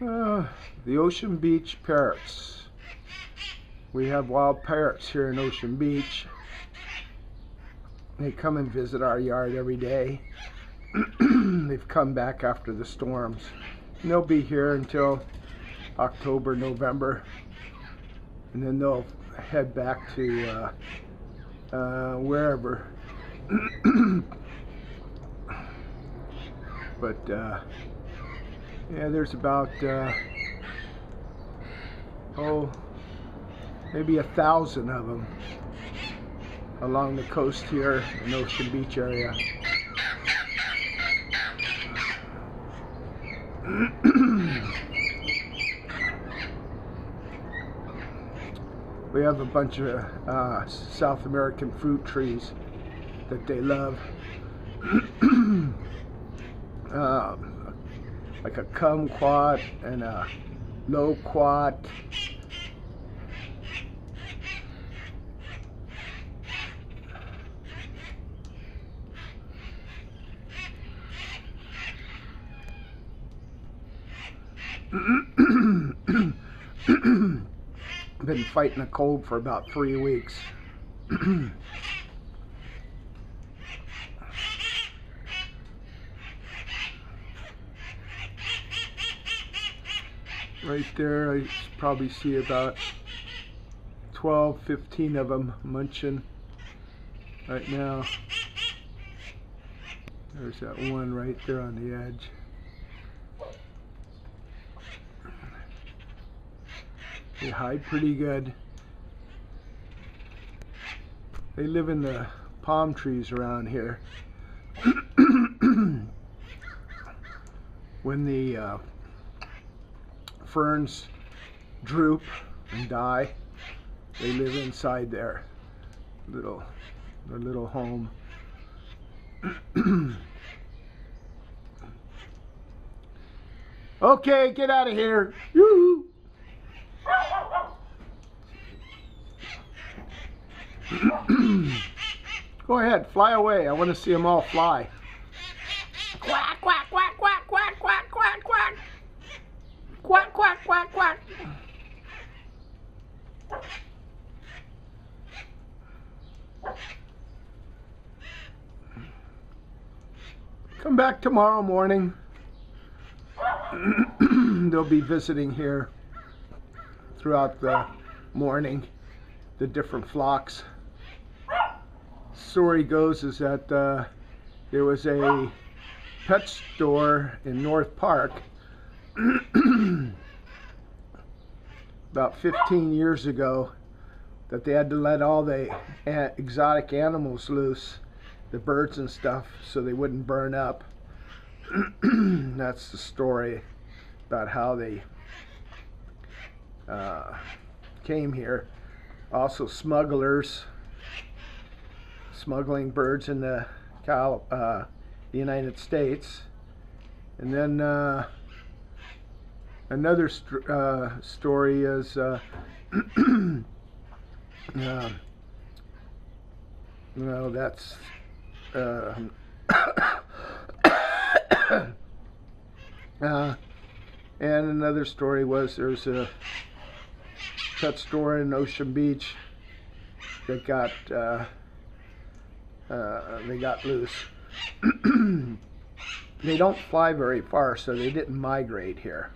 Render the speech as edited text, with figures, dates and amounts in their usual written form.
The Ocean Beach parrots. We have wild parrots here in Ocean Beach. They come and visit our yard every day. They've come back after the storms. And they'll be here until October, November. And then they'll head back to wherever. But yeah, there's about maybe 1,000 of them along the coast here in Ocean Beach area. We have a bunch of South American fruit trees that they love. Like a kumquat and a loquat. Been fighting a cold for about 3 weeks. Right there, I probably see about 12, 15 of them munching right now. There's that one right there on the edge. They hide pretty good. They live in the palm trees around here. When the ferns droop and die, they live inside their little home. Okay, get out of here. Yoo-hoo. Go ahead, fly away. I want to see them all fly. Quack, quack, quack, quack, quack, quack, quack, quack. Quack, quack, quack, quack. Come back tomorrow morning. They'll be visiting here throughout the morning, the different flocks. Story goes is that there was a pet store in North Park about 15 years ago that they had to let all the exotic animals loose, the birds and stuff, so they wouldn't burn up. That's the story about how they came here. Also smugglers smuggling birds in the United States. And then another story is no, that's and another story was there's a pet store in Ocean Beach that got they got loose. They don't fly very far, so they didn't migrate here.